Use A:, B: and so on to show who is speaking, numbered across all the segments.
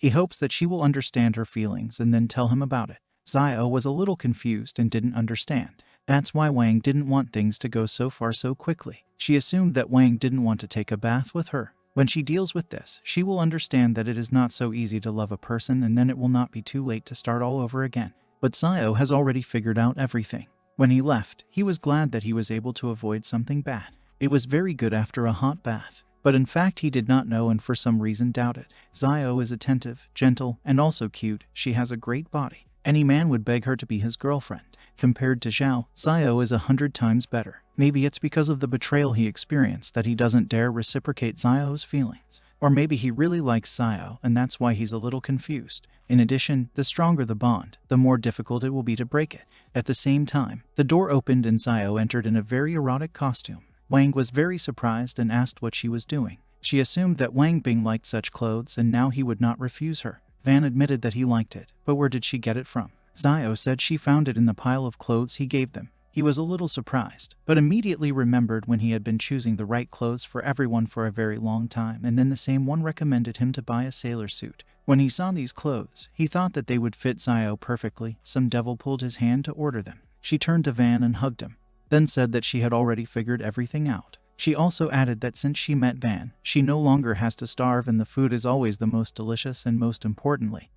A: He hopes that she will understand her feelings and then tell him about it. Xiao was a little confused and didn't understand. That's why Wang didn't want things to go so far so quickly. She assumed that Wang didn't want to take a bath with her. When she deals with this, she will understand that it is not so easy to love a person, and then it will not be too late to start all over again. But Xiao has already figured out everything. When he left, he was glad that he was able to avoid something bad. It was very good after a hot bath. But in fact he did not know and for some reason doubted. Xiao is attentive, gentle, and also cute. She has a great body. Any man would beg her to be his girlfriend. Compared to Xiao, Xiao is 100 times better. Maybe it's because of the betrayal he experienced that he doesn't dare reciprocate Xiao's feelings. Or maybe he really likes Xiao and that's why he's a little confused. In addition, the stronger the bond, the more difficult it will be to break it. At the same time, the door opened and Xiao entered in a very erotic costume. Wang was very surprised and asked what she was doing. She assumed that Wang Bing liked such clothes and now he would not refuse her. Van admitted that he liked it, but where did she get it from? Xiao said she found it in the pile of clothes he gave them. He was a little surprised, but immediately remembered when he had been choosing the right clothes for everyone for a very long time, and then the same one recommended him to buy a sailor suit. When he saw these clothes, he thought that they would fit Xiao perfectly. Some devil pulled his hand to order them. She turned to Van and hugged him, then said that she had already figured everything out. She also added that since she met Van, she no longer has to starve and the food is always the most delicious, and most importantly,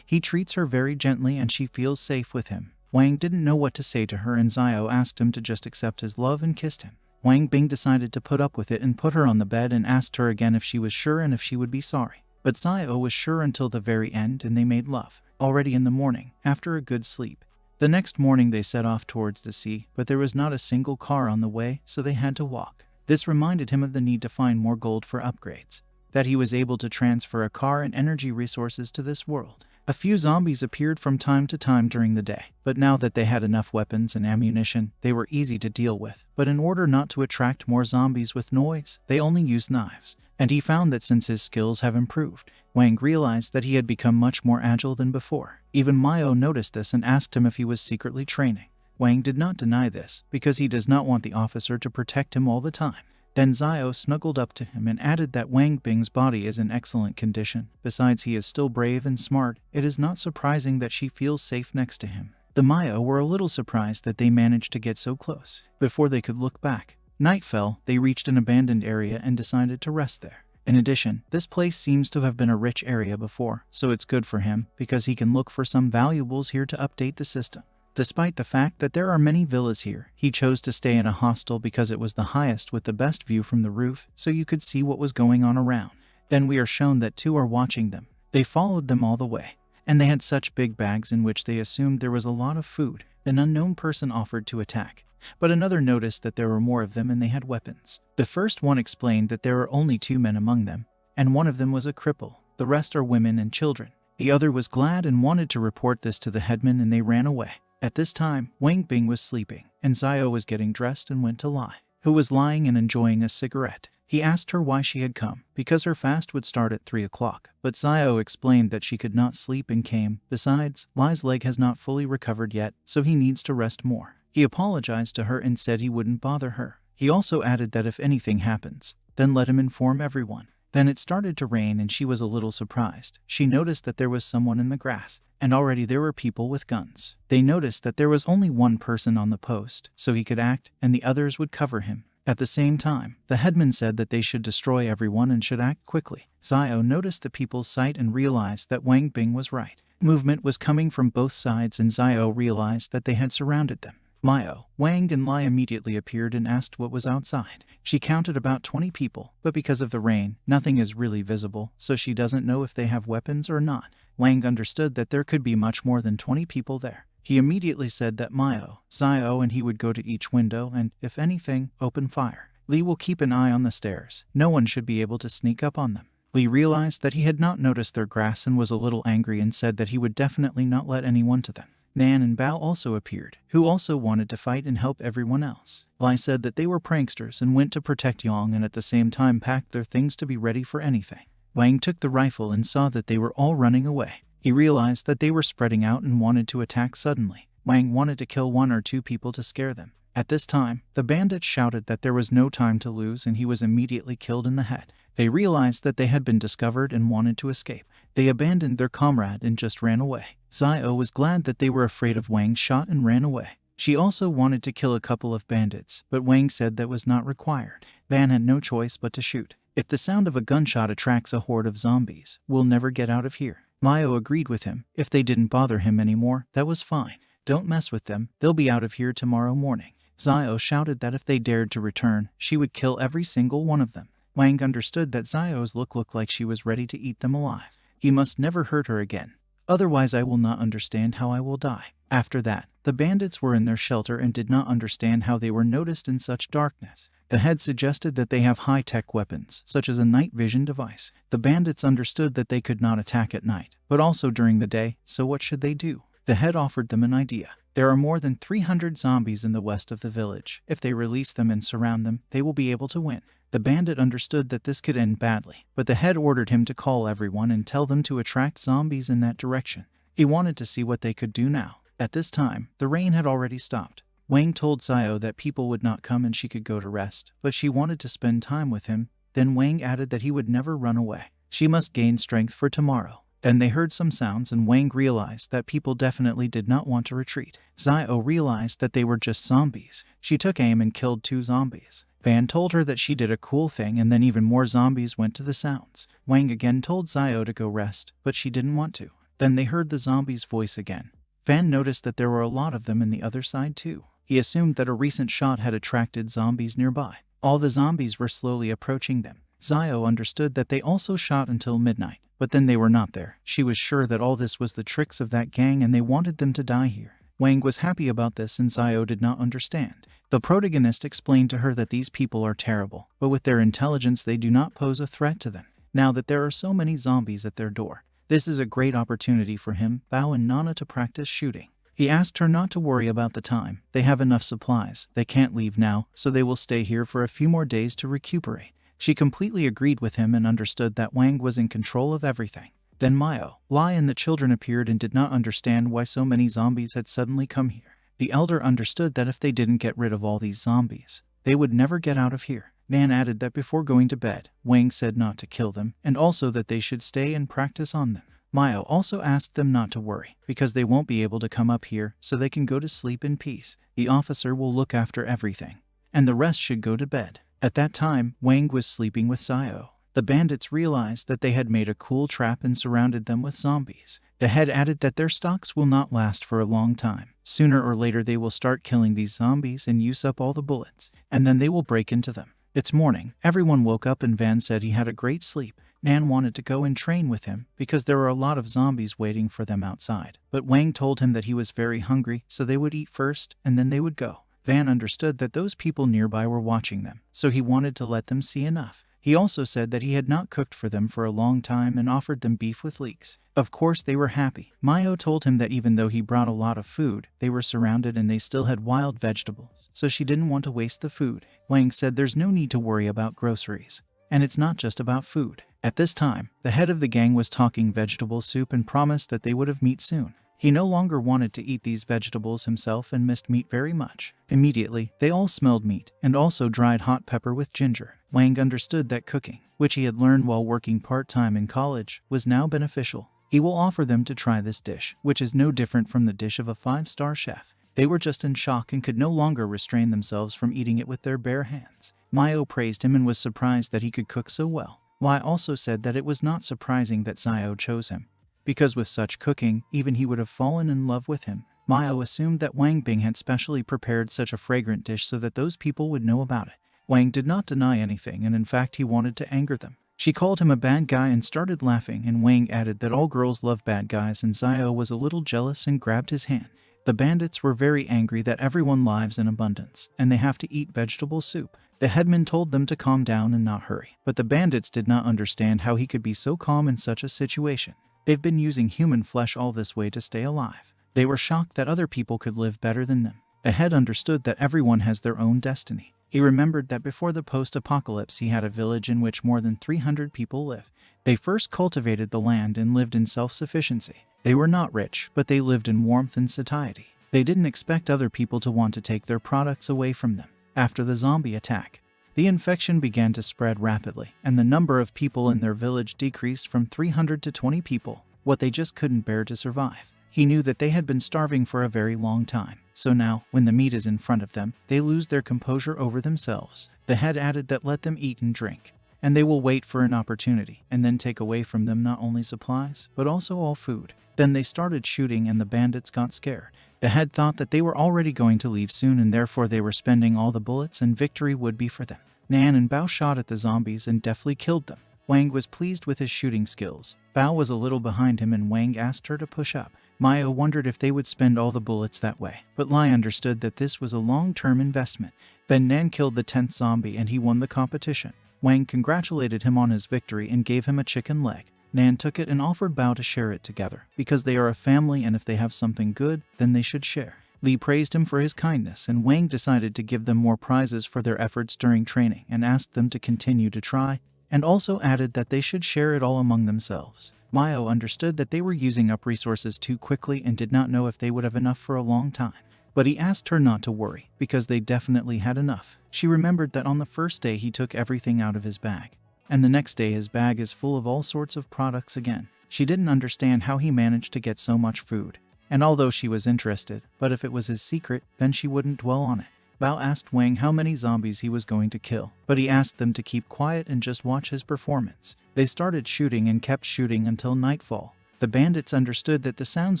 A: he treats her very gently and she feels safe with him. Wang didn't know what to say to her and Xiao asked him to just accept his love and kissed him. Wang Bing decided to put up with it and put her on the bed and asked her again if she was sure and if she would be sorry. But Xiao was sure until the very end and they made love. Already in the morning, after a good sleep. The next morning they set off towards the sea, but there was not a single car on the way, so they had to walk. This reminded him of the need to find more gold for upgrades. That he was able to transfer a car and energy resources to this world. A few zombies appeared from time to time during the day, but now that they had enough weapons and ammunition, they were easy to deal with. But in order not to attract more zombies with noise, they only used knives. And he found that since his skills have improved, Wang realized that he had become much more agile than before. Even Mio noticed this and asked him if he was secretly training. Wang did not deny this, because he does not want the officer to protect him all the time. Then Xiao snuggled up to him and added that Wang Bing's body is in excellent condition. Besides, he is still brave and smart. It is not surprising that she feels safe next to him. The Maya were a little surprised that they managed to get so close. Before they could look back, night fell. They reached an abandoned area and decided to rest there. In addition, this place seems to have been a rich area before, so it's good for him because he can look for some valuables here to update the system. Despite the fact that there are many villas here, he chose to stay in a hostel because it was the highest with the best view from the roof, so you could see what was going on around. Then we are shown that two are watching them. They followed them all the way, and they had such big bags in which they assumed there was a lot of food. An unknown person offered to attack, but another noticed that there were more of them and they had weapons. The first one explained that there were only 2 men among them, and one of them was a cripple. The rest are women and children. The other was glad and wanted to report this to the headman, and they ran away. At this time, Wang Bing was sleeping, and Xiao was getting dressed and went to Lai, who was lying and enjoying a cigarette. He asked her why she had come, because her fast would start at 3 o'clock, but Xiao explained that she could not sleep and came. Besides, Lai's leg has not fully recovered yet, so he needs to rest more. He apologized to her and said he wouldn't bother her. He also added that if anything happens, then let him inform everyone. Then it started to rain and she was a little surprised. She noticed that there was someone in the grass, and already there were people with guns. They noticed that there was only one person on the post, so he could act, and the others would cover him. At the same time, the headman said that they should destroy everyone and should act quickly. Xiao noticed the people's sight and realized that Wang Bing was right. Movement was coming from both sides and Xiao realized that they had surrounded them. Mio, Wang and Lai immediately appeared and asked what was outside. She counted about 20 people, but because of the rain, nothing is really visible, so she doesn't know if they have weapons or not. Wang understood that there could be much more than 20 people there. He immediately said that Mio, Xiao and he would go to each window and, if anything, open fire. Li will keep an eye on the stairs. No one should be able to sneak up on them. Li realized that he had not noticed their grass and was a little angry and said that he would definitely not let anyone to them. Nan and Bao also appeared, who also wanted to fight and help everyone else. Lai said that they were pranksters and went to protect Yang and at the same time packed their things to be ready for anything. Wang took the rifle and saw that they were all running away. He realized that they were spreading out and wanted to attack suddenly. Wang wanted to kill 1 or 2 people to scare them. At this time, the bandits shouted that there was no time to lose and he was immediately killed in the head. They realized that they had been discovered and wanted to escape. They abandoned their comrade and just ran away. Zio was glad that they were afraid of Wang's shot and ran away. She also wanted to kill a couple of bandits, but Wang said that was not required. Van had no choice but to shoot. If the sound of a gunshot attracts a horde of zombies, we'll never get out of here. Mayo agreed with him. If they didn't bother him anymore, that was fine. Don't mess with them, they'll be out of here tomorrow morning. Zio shouted that if they dared to return, she would kill every single one of them. Wang understood that Zio's look looked like she was ready to eat them alive. He must never hurt her again. Otherwise I will not understand how I will die. After that, the bandits were in their shelter and did not understand how they were noticed in such darkness. The head suggested that they have high-tech weapons, such as a night vision device. The bandits understood that they could not attack at night, but also during the day, so what should they do? The head offered them an idea. There are more than 300 zombies in the west of the village. If they release them and surround them, they will be able to win. The bandit understood that this could end badly, but the head ordered him to call everyone and tell them to attract zombies in that direction. He wanted to see what they could do now. At this time, the rain had already stopped. Wang told Zio that people would not come and she could go to rest, but she wanted to spend time with him. Then Wang added that he would never run away. She must gain strength for tomorrow. Then they heard some sounds and Wang realized that people definitely did not want to retreat. Zio realized that they were just zombies. She took aim and killed 2 zombies. Van told her that she did a cool thing and then even more zombies went to the sounds. Wang again told Zio to go rest, but she didn't want to. Then they heard the zombie's voice again. Van noticed that there were a lot of them in the other side too. He assumed that a recent shot had attracted zombies nearby. All the zombies were slowly approaching them. Zio understood that they also shot until midnight, but then they were not there. She was sure that all this was the tricks of that gang and they wanted them to die here. Wang was happy about this and Zio did not understand. The protagonist explained to her that these people are terrible, but with their intelligence they do not pose a threat to them. Now that there are so many zombies at their door, this is a great opportunity for him, Bao and Nana to practice shooting. He asked her not to worry about the time. They have enough supplies. They can't leave now, so they will stay here for a few more days to recuperate. She completely agreed with him and understood that Wang was in control of everything. Then Mayo, Lai and the children appeared and did not understand why so many zombies had suddenly come here. The elder understood that if they didn't get rid of all these zombies, they would never get out of here. Nan added that before going to bed, Wang said not to kill them, and also that they should stay and practice on them. Mayo also asked them not to worry, because they won't be able to come up here, so they can go to sleep in peace. The officer will look after everything, and the rest should go to bed. At that time, Wang was sleeping with Zio. The bandits realized that they had made a cool trap and surrounded them with zombies. The head added that their stocks will not last for a long time. Sooner or later they will start killing these zombies and use up all the bullets, and then they will break into them. It's morning. Everyone woke up and Van said he had a great sleep. Nan wanted to go and train with him because there were a lot of zombies waiting for them outside. But Wang told him that he was very hungry, so they would eat first and then they would go. Van understood that those people nearby were watching them, so he wanted to let them see enough. He also said that he had not cooked for them for a long time and offered them beef with leeks. Of course they were happy. Mayo told him that even though he brought a lot of food, they were surrounded and they still had wild vegetables, so she didn't want to waste the food. Wang said there's no need to worry about groceries, and it's not just about food. At this time, the head of the gang was talking vegetable soup and promised that they would have meat soon. He no longer wanted to eat these vegetables himself and missed meat very much. Immediately, they all smelled meat, and also dried hot pepper with ginger. Wang understood that cooking, which he had learned while working part-time in college, was now beneficial. He will offer them to try this dish, which is no different from the dish of a 5-star chef. They were just in shock and could no longer restrain themselves from eating it with their bare hands. Mayo praised him and was surprised that he could cook so well. Lai also said that it was not surprising that Zio chose him, because with such cooking, even he would have fallen in love with him. Mayo assumed that Wang Bing had specially prepared such a fragrant dish so that those people would know about it. Wang did not deny anything, and in fact he wanted to anger them. She called him a bad guy and started laughing, and Wang added that all girls love bad guys, and Zio was a little jealous and grabbed his hand. The bandits were very angry that everyone lives in abundance, and they have to eat vegetable soup. The headman told them to calm down and not hurry, but the bandits did not understand how he could be so calm in such a situation. They've been using human flesh all this way to stay alive. They were shocked that other people could live better than them. The head understood that everyone has their own destiny. He remembered that before the post-apocalypse he had a village in which more than 300 people live. They first cultivated the land and lived in self-sufficiency. They were not rich, but they lived in warmth and satiety. They didn't expect other people to want to take their products away from them. After the zombie attack, The infection began to spread rapidly, and the number of people in their village decreased from 300 to 20 people, what they just couldn't bear to survive. He knew that they had been starving for a very long time, so now, when the meat is in front of them, they lose their composure over themselves. The head added that let them eat and drink, and they will wait for an opportunity, and then take away from them not only supplies, but also all food. Then they started shooting and the bandits got scared. The head thought that they were already going to leave soon and therefore they were spending all the bullets and victory would be for them. Nan and Bao shot at the zombies and deftly killed them. Wang was pleased with his shooting skills. Bao was a little behind him and Wang asked her to push up. Maya wondered if they would spend all the bullets that way, but Lai understood that this was a long-term investment. Then Nan killed the 10th zombie and he won the competition. Wang congratulated him on his victory and gave him a chicken leg. Nan took it and offered Bao to share it together, because they are a family and if they have something good, then they should share. Li praised him for his kindness and Wang decided to give them more prizes for their efforts during training and asked them to continue to try, and also added that they should share it all among themselves. Mayo understood that they were using up resources too quickly and did not know if they would have enough for a long time. But he asked her not to worry, because they definitely had enough. She remembered that on the first day he took everything out of his bag, and the next day his bag is full of all sorts of products again. She didn't understand how he managed to get so much food, and although she was interested, but if it was his secret, then she wouldn't dwell on it. Bao asked Wang how many zombies he was going to kill, but he asked them to keep quiet and just watch his performance. They started shooting and kept shooting until nightfall. The bandits understood that the sounds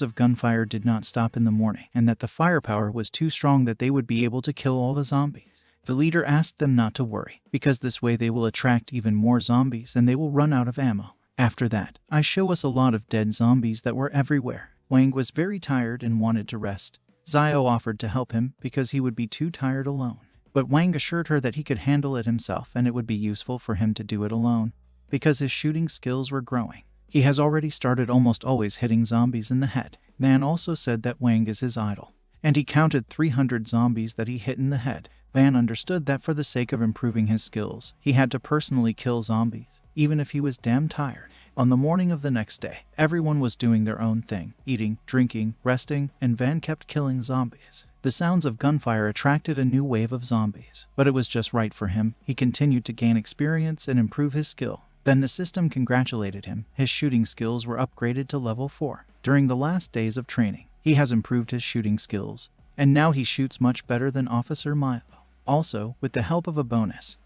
A: of gunfire did not stop in the morning, and that the firepower was too strong that they would be able to kill all the zombies. The leader asked them not to worry, because this way they will attract even more zombies and they will run out of ammo. After that, I show us a lot of dead zombies that were everywhere. Wang was very tired and wanted to rest. Zio offered to help him because he would be too tired alone. But Wang assured her that he could handle it himself and it would be useful for him to do it alone, because his shooting skills were growing. He has already started almost always hitting zombies in the head. Nan also said that Wang is his idol, and he counted 300 zombies that he hit in the head. Van understood that for the sake of improving his skills, he had to personally kill zombies, even if he was damn tired. On the morning of the next day, everyone was doing their own thing, eating, drinking, resting, and Van kept killing zombies. The sounds of gunfire attracted a new wave of zombies, but it was just right for him. He continued to gain experience and improve his skill. Then the system congratulated him. His shooting skills were upgraded to level 4. During the last days of training, he has improved his shooting skills, and now he shoots much better than Officer Milo. Also, with the help of a bonus,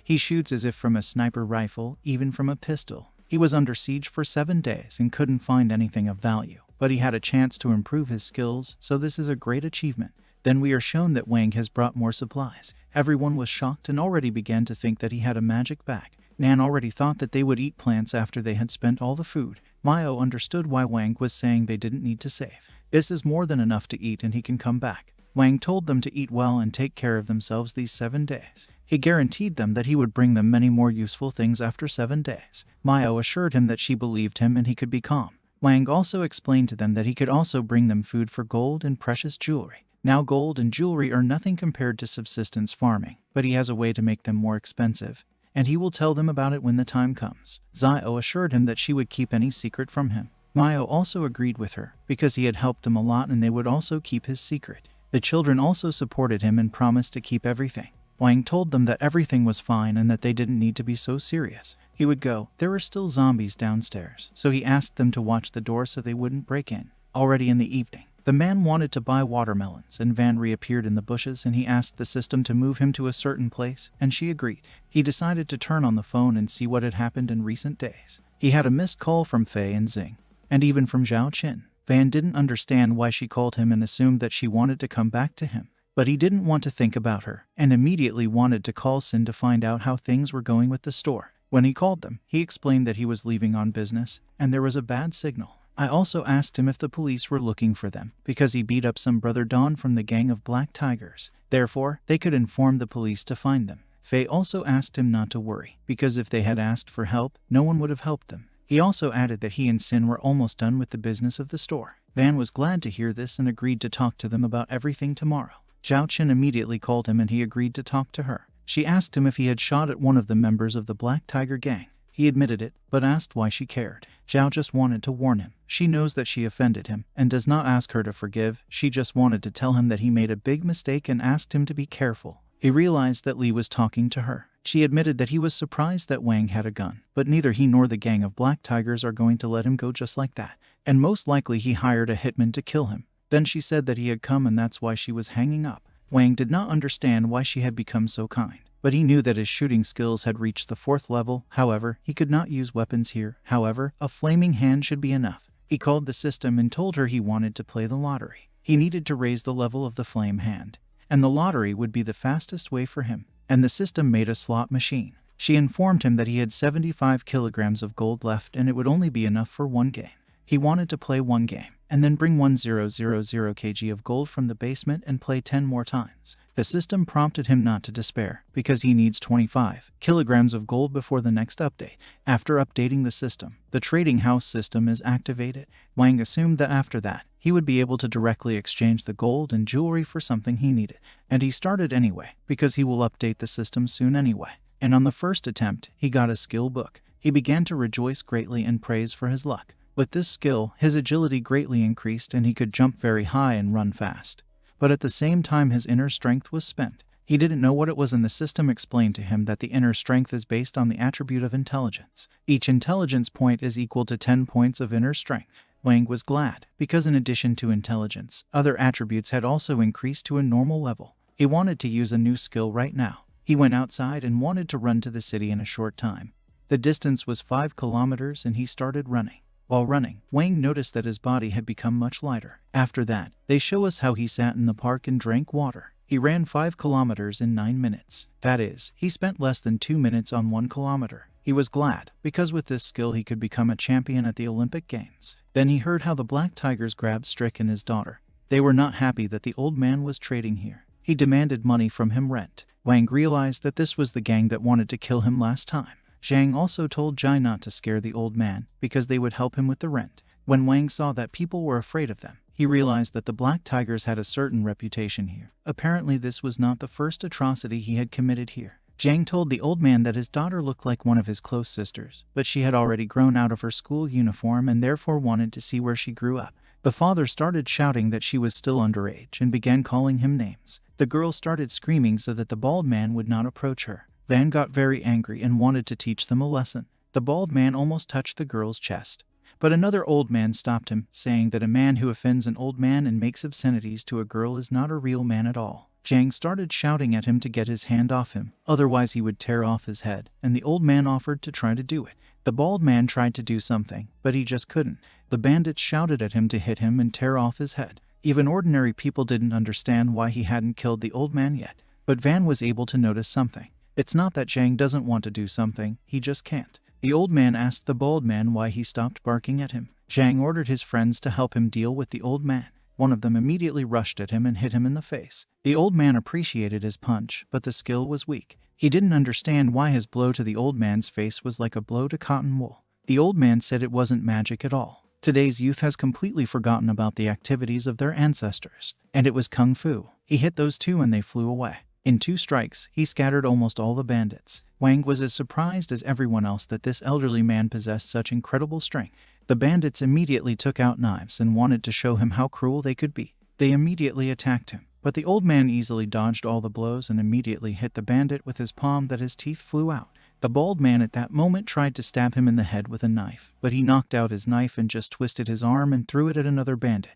A: he shoots as if from a sniper rifle, even from a pistol. He was under siege for 7 days and couldn't find anything of value, but he had a chance to improve his skills, so this is a great achievement. Then we are shown that Wang has brought more supplies. Everyone was shocked and already began to think that he had a magic bag. Nan already thought that they would eat plants after they had spent all the food. Mayo understood why Wang was saying they didn't need to save. This is more than enough to eat and he can come back. Wang told them to eat well and take care of themselves these 7 days. He guaranteed them that he would bring them many more useful things after 7 days. Mayo assured him that she believed him and he could be calm. Wang also explained to them that he could also bring them food for gold and precious jewelry. Now gold and jewelry are nothing compared to subsistence farming, but he has a way to make them more expensive, and he will tell them about it when the time comes. Zio assured him that she would keep any secret from him. Mayo also agreed with her, because he had helped them a lot and they would also keep his secret. The children also supported him and promised to keep everything. Wang told them that everything was fine and that they didn't need to be so serious. He would go. There were still zombies downstairs, so he asked them to watch the door so they wouldn't break in. Already in the evening, the man wanted to buy watermelons and Van reappeared in the bushes and he asked the system to move him to a certain place, and she agreed. He decided to turn on the phone and see what had happened in recent days. He had a missed call from Fei and Xing, and even from Zhao Qin. Van didn't understand why she called him and assumed that she wanted to come back to him. But he didn't want to think about her, and immediately wanted to call Sin to find out how things were going with the store. When he called them, he explained that he was leaving on business, and there was a bad signal. I also asked him if the police were looking for them, because he beat up some brother Don from the gang of Black Tigers. Therefore, they could inform the police to find them. Fei also asked him not to worry, because if they had asked for help, no one would have helped them. He also added that he and Sin were almost done with the business of the store. Van was glad to hear this and agreed to talk to them about everything tomorrow. Zhao Qin immediately called him and he agreed to talk to her. She asked him if he had shot at one of the members of the Black Tiger gang. He admitted it, but asked why she cared. Zhao just wanted to warn him. She knows that she offended him, and does not ask her to forgive. She just wanted to tell him that he made a big mistake and asked him to be careful. He realized that Lee was talking to her. She admitted that he was surprised that Wang had a gun, but neither he nor the gang of black tigers are going to let him go just like that, and most likely he hired a hitman to kill him. Then she said that he had come and that's why she was hanging up. Wang did not understand why she had become so kind, but he knew that his shooting skills had reached the 4th level. However, he could not use weapons here. However, a flaming hand should be enough. He called the system and told her he wanted to play the lottery. He needed to raise the level of the flame hand, and the lottery would be the fastest way for him. And the system made a slot machine. She informed him that he had 75 kilograms of gold left and it would only be enough for one game. He wanted to play one game, and then bring 1000 kg of gold from the basement and play 10 more times. The system prompted him not to despair, because he needs 25 kilograms of gold before the next update. After updating the system, the trading house system is activated. Wang assumed that after that, he would be able to directly exchange the gold and jewelry for something he needed. And he started anyway, because he will update the system soon anyway. And on the first attempt, he got a skill book. He began to rejoice greatly and praise for his luck. With this skill, his agility greatly increased and he could jump very high and run fast. But at the same time his inner strength was spent. He didn't know what it was and the system explained to him that the inner strength is based on the attribute of intelligence. Each intelligence point is equal to 10 points of inner strength. Wang was glad, because in addition to intelligence, other attributes had also increased to a normal level. He wanted to use a new skill right now. He went outside and wanted to run to the city in a short time. The distance was 5 kilometers and he started running. While running, Wang noticed that his body had become much lighter. After that, they show us how he sat in the park and drank water. He ran 5 kilometers in 9 minutes. That is, he spent less than 2 minutes on 1 kilometer. He was glad, because with this skill he could become a champion at the Olympic Games. Then he heard how the black tigers grabbed Strick and his daughter. They were not happy that the old man was trading here. He demanded money from him rent. Wang realized that this was the gang that wanted to kill him last time. Zhang also told Jai not to scare the old man, because they would help him with the rent. When Wang saw that people were afraid of them, he realized that the black tigers had a certain reputation here. Apparently this was not the first atrocity he had committed here. Zhang told the old man that his daughter looked like one of his close sisters, but she had already grown out of her school uniform and therefore wanted to see where she grew up. The father started shouting that she was still underage and began calling him names. The girl started screaming so that the bald man would not approach her. Van got very angry and wanted to teach them a lesson. The bald man almost touched the girl's chest, but another old man stopped him, saying that a man who offends an old man and makes obscenities to a girl is not a real man at all. Zhang started shouting at him to get his hand off him, otherwise he would tear off his head, and the old man offered to try to do it. The bald man tried to do something, but he just couldn't. The bandits shouted at him to hit him and tear off his head. Even ordinary people didn't understand why he hadn't killed the old man yet, but Van was able to notice something. It's not that Zhang doesn't want to do something, he just can't. The old man asked the bald man why he stopped barking at him. Zhang ordered his friends to help him deal with the old man. One of them immediately rushed at him and hit him in the face. The old man appreciated his punch, but the skill was weak. He didn't understand why his blow to the old man's face was like a blow to cotton wool. The old man said it wasn't magic at all. Today's youth has completely forgotten about the activities of their ancestors, and it was kung fu. He hit those two and they flew away. In 2 strikes, he scattered almost all the bandits. Wang was as surprised as everyone else that this elderly man possessed such incredible strength. The bandits immediately took out knives and wanted to show him how cruel they could be. They immediately attacked him, but the old man easily dodged all the blows and immediately hit the bandit with his palm that his teeth flew out. The bald man at that moment tried to stab him in the head with a knife, but he knocked out his knife and just twisted his arm and threw it at another bandit.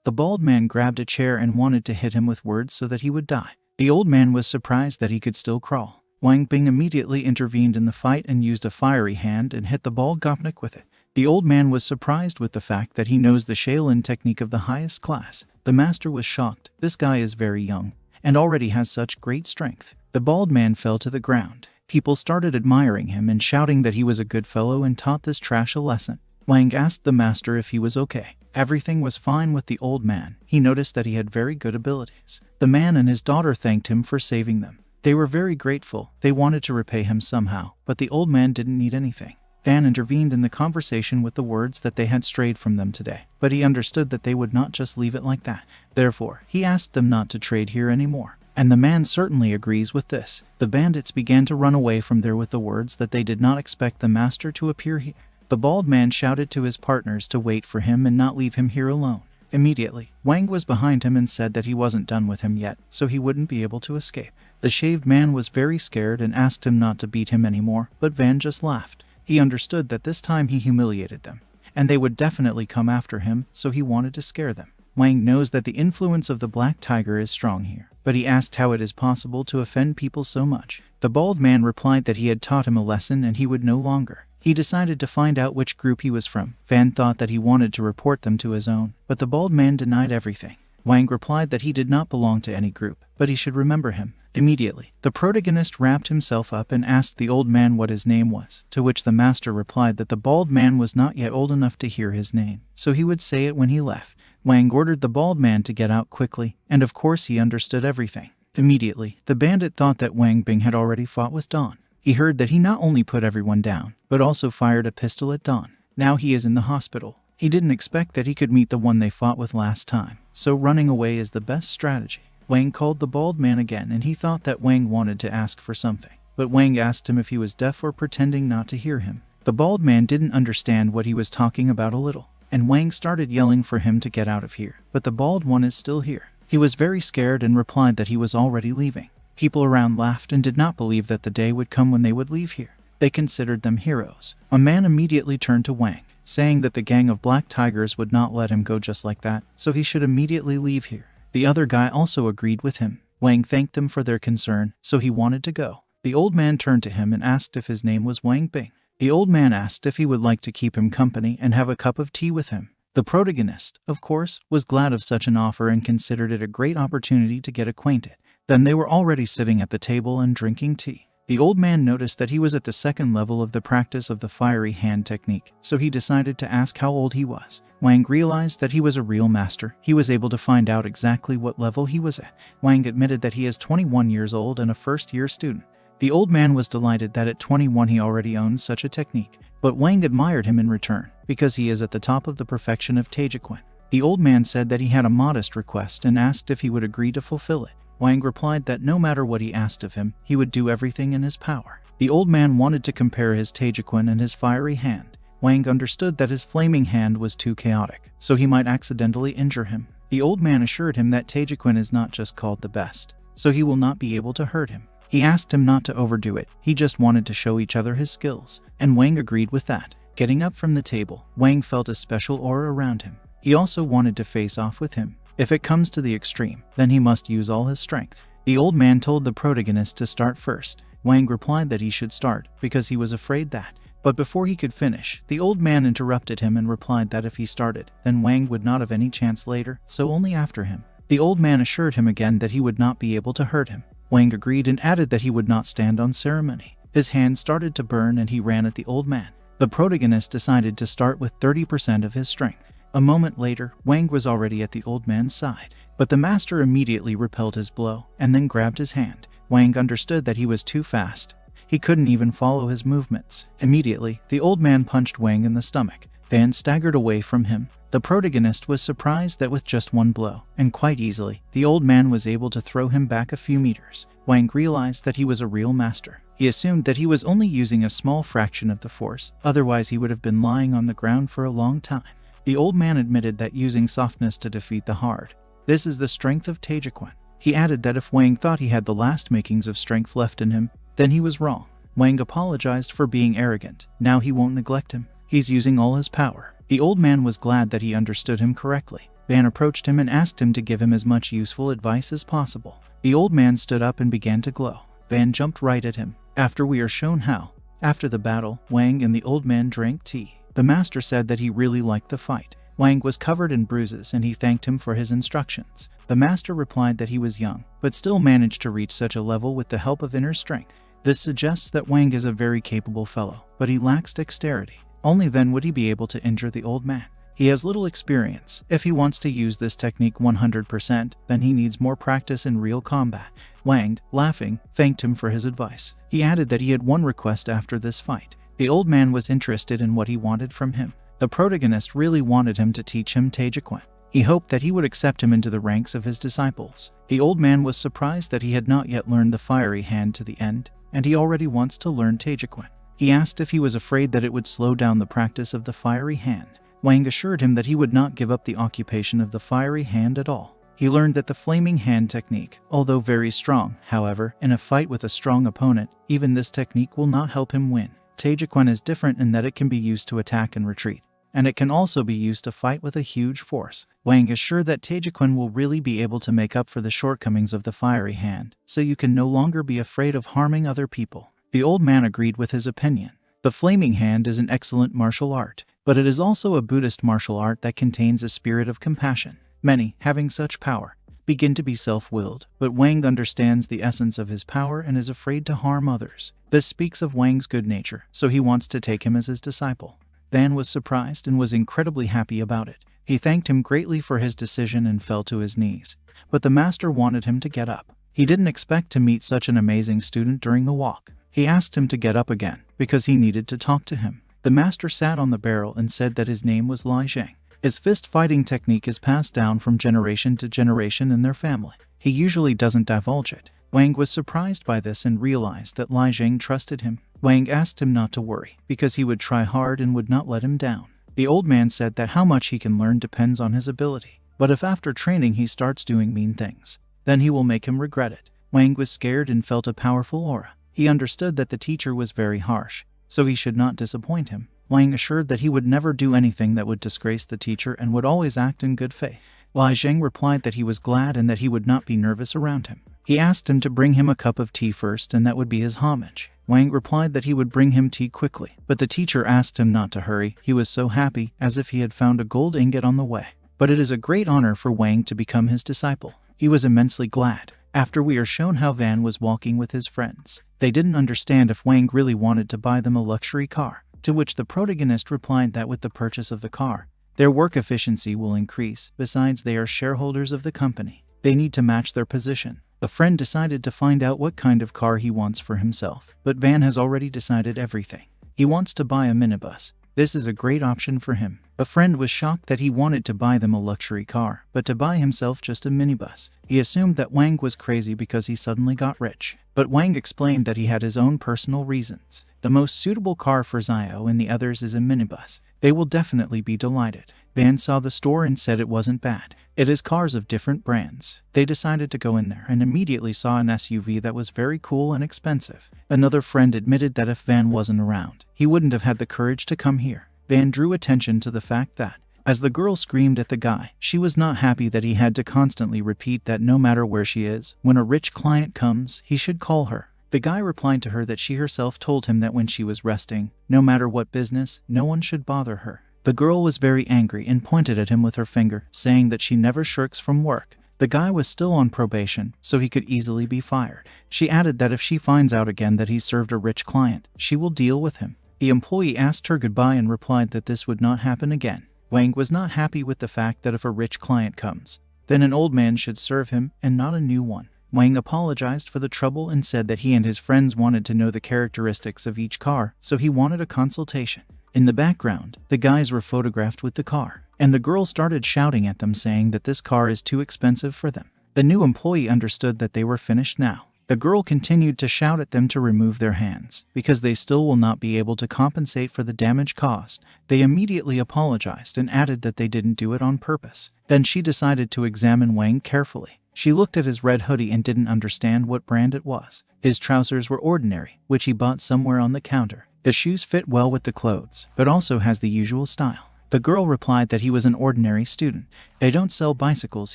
A: The bald man grabbed a chair and wanted to hit him with words so that he would die. The old man was surprised that he could still crawl. Wang Bing immediately intervened in the fight and used a fiery hand and hit the bald gopnik with it. The old man was surprised with the fact that he knows the Shaolin technique of the highest class. The master was shocked. This guy is very young and already has such great strength. The bald man fell to the ground. People started admiring him and shouting that he was a good fellow and taught this trash a lesson. Wang asked the master if he was okay. Everything was fine with the old man. He noticed that he had very good abilities. The man and his daughter thanked him for saving them. They were very grateful. They wanted to repay him somehow, but the old man didn't need anything. Van intervened in the conversation with the words that they had strayed from them today, but he understood that they would not just leave it like that. Therefore, he asked them not to trade here anymore. And the man certainly agrees with this. The bandits began to run away from there with the words that they did not expect the master to appear here. The bald man shouted to his partners to wait for him and not leave him here alone. Immediately, Wang was behind him and said that he wasn't done with him yet, so he wouldn't be able to escape. The shaved man was very scared and asked him not to beat him anymore, but Van just laughed. He understood that this time he humiliated them, and they would definitely come after him, so he wanted to scare them. Wang knows that the influence of the black tiger is strong here, but he asked how it is possible to offend people so much. The bald man replied that he had taught him a lesson and he would no longer. He decided to find out which group he was from. Van thought that he wanted to report them to his own, but the bald man denied everything. Wang replied that he did not belong to any group, but he should remember him. Immediately, the protagonist wrapped himself up and asked the old man what his name was, to which the master replied that the bald man was not yet old enough to hear his name, so he would say it when he left. Wang ordered the bald man to get out quickly, and of course he understood everything. Immediately, the bandit thought that Wang Bing had already fought with Dawn. He heard that he not only put everyone down, but also fired a pistol at Dawn. Now he is in the hospital. He didn't expect that he could meet the one they fought with last time, so running away is the best strategy. Wang called the bald man again and he thought that Wang wanted to ask for something, but Wang asked him if he was deaf or pretending not to hear him. The bald man didn't understand what he was talking about a little, and Wang started yelling for him to get out of here, but the bald one is still here. He was very scared and replied that he was already leaving. People around laughed and did not believe that the day would come when they would leave here. They considered them heroes. A man immediately turned to Wang, saying that the gang of black tigers would not let him go just like that, so he should immediately leave here. The other guy also agreed with him. Wang thanked them for their concern, so he wanted to go. The old man turned to him and asked if his name was Wang Bing. The old man asked if he would like to keep him company and have a cup of tea with him. The protagonist, of course, was glad of such an offer and considered it a great opportunity to get acquainted. Then they were already sitting at the table and drinking tea. The old man noticed that he was at the second level of the practice of the fiery hand technique, so he decided to ask how old he was. Wang realized that he was a real master. He was able to find out exactly what level he was at. Wang admitted that he is 21 years old and a first-year student. The old man was delighted that at 21 he already owned such a technique, but Wang admired him in return, because he is at the top of the perfection of Taejequan. The old man said that he had a modest request and asked if he would agree to fulfill it. Wang replied that no matter what he asked of him, he would do everything in his power. The old man wanted to compare his Taejequan and his fiery hand. Wang understood that his flaming hand was too chaotic, so he might accidentally injure him. The old man assured him that Taejequan is not just called the best, so he will not be able to hurt him. He asked him not to overdo it, he just wanted to show each other his skills, and Wang agreed with that. Getting up from the table, Wang felt a special aura around him. He also wanted to face off with him. If it comes to the extreme, then he must use all his strength. The old man told the protagonist to start first. Wang replied that he should start, because he was afraid that. But before he could finish, the old man interrupted him and replied that if he started, then Wang would not have any chance later, so only after him. The old man assured him again that he would not be able to hurt him. Wang agreed and added that he would not stand on ceremony. His hand started to burn and he ran at the old man. The protagonist decided to start with 30% of his strength. A moment later, Wang was already at the old man's side, but the master immediately repelled his blow and then grabbed his hand. Wang understood that he was too fast. He couldn't even follow his movements. Immediately, the old man punched Wang in the stomach. Van staggered away from him. The protagonist was surprised that with just one blow, and quite easily, the old man was able to throw him back a few meters. Wang realized that he was a real master. He assumed that he was only using a small fraction of the force, otherwise he would have been lying on the ground for a long time. The old man admitted that using softness to defeat the hard. This is the strength of Taejequan. He added that if Wang thought he had the last makings of strength left in him, then he was wrong. Wang apologized for being arrogant. Now he won't neglect him. He's using all his power. The old man was glad that he understood him correctly. Van approached him and asked him to give him as much useful advice as possible. The old man stood up and began to glow. Van jumped right at him. After we are shown how. After the battle, Wang and the old man drank tea. The master said that he really liked the fight. Wang was covered in bruises and he thanked him for his instructions. The master replied that he was young, but still managed to reach such a level with the help of inner strength. This suggests that Wang is a very capable fellow, but he lacks dexterity. Only then would he be able to injure the old man. He has little experience. If he wants to use this technique 100%, then he needs more practice in real combat. Wang, laughing, thanked him for his advice. He added that he had one request after this fight. The old man was interested in what he wanted from him. The protagonist really wanted him to teach him Taejequan. He hoped that he would accept him into the ranks of his disciples. The old man was surprised that he had not yet learned the fiery hand to the end, and he already wants to learn Taejequan. He asked if he was afraid that it would slow down the practice of the fiery hand. Wang assured him that he would not give up the occupation of the fiery hand at all. He learned that the flaming hand technique, although very strong, however, in a fight with a strong opponent, even this technique will not help him win. Taejeon is different in that it can be used to attack and retreat, and it can also be used to fight with a huge force. Wang is sure that Taejeon will really be able to make up for the shortcomings of the fiery hand, so you can no longer be afraid of harming other people. The old man agreed with his opinion. The flaming hand is an excellent martial art, but it is also a Buddhist martial art that contains a spirit of compassion. Many, having such power, begin to be self-willed, but Wang understands the essence of his power and is afraid to harm others. This speaks of Wang's good nature, so he wants to take him as his disciple. Van was surprised and was incredibly happy about it. He thanked him greatly for his decision and fell to his knees, but the master wanted him to get up. He didn't expect to meet such an amazing student during the walk. He asked him to get up again, because he needed to talk to him. The master sat on the barrel and said that his name was Lai Zhang. His fist fighting technique is passed down from generation to generation in their family. He usually doesn't divulge it. Wang was surprised by this and realized that Lai Zhang trusted him. Wang asked him not to worry, because he would try hard and would not let him down. The old man said that how much he can learn depends on his ability, but if after training he starts doing mean things, then he will make him regret it. Wang was scared and felt a powerful aura. He understood that the teacher was very harsh, so he should not disappoint him. Wang assured that he would never do anything that would disgrace the teacher and would always act in good faith. Lai Zhang replied that he was glad and that he would not be nervous around him. He asked him to bring him a cup of tea first, and that would be his homage. Wang replied that he would bring him tea quickly, but the teacher asked him not to hurry. He was so happy, as if he had found a gold ingot on the way. But it is a great honor for Wang to become his disciple. He was immensely glad. After we are shown how Van was walking with his friends, they didn't understand if Wang really wanted to buy them a luxury car, to which the protagonist replied that with the purchase of the car, their work efficiency will increase. Besides, they are shareholders of the company. They need to match their position. A friend decided to find out what kind of car he wants for himself, but Van has already decided everything. He wants to buy a minibus. This is a great option for him. A friend was shocked that he wanted to buy them a luxury car, but to buy himself just a minibus. He assumed that Wang was crazy because he suddenly got rich, but Wang explained that he had his own personal reasons. The most suitable car for Zio and the others is a minibus. They will definitely be delighted. Van saw the store and said it wasn't bad. It is cars of different brands. They decided to go in there and immediately saw an SUV that was very cool and expensive. Another friend admitted that if Van wasn't around, he wouldn't have had the courage to come here. Van drew attention to the fact that, as the girl screamed at the guy, she was not happy that he had to constantly repeat that no matter where she is, when a rich client comes, he should call her. The guy replied to her that she herself told him that when she was resting, no matter what business, no one should bother her. The girl was very angry and pointed at him with her finger, saying that she never shirks from work. The guy was still on probation, so he could easily be fired. She added that if she finds out again that he served a rich client, she will deal with him. The employee asked her goodbye and replied that this would not happen again. Wang was not happy with the fact that if a rich client comes, then an old man should serve him and not a new one. Wang apologized for the trouble and said that he and his friends wanted to know the characteristics of each car, so he wanted a consultation. In the background, the guys were photographed with the car, and the girl started shouting at them saying that this car is too expensive for them. The new employee understood that they were finished now. The girl continued to shout at them to remove their hands, because they still will not be able to compensate for the damage caused. They immediately apologized and added that they didn't do it on purpose. Then she decided to examine Wang carefully. She looked at his red hoodie and didn't understand what brand it was. His trousers were ordinary, which he bought somewhere on the counter. The shoes fit well with the clothes, but also has the usual style. The girl replied that he was an ordinary student. They don't sell bicycles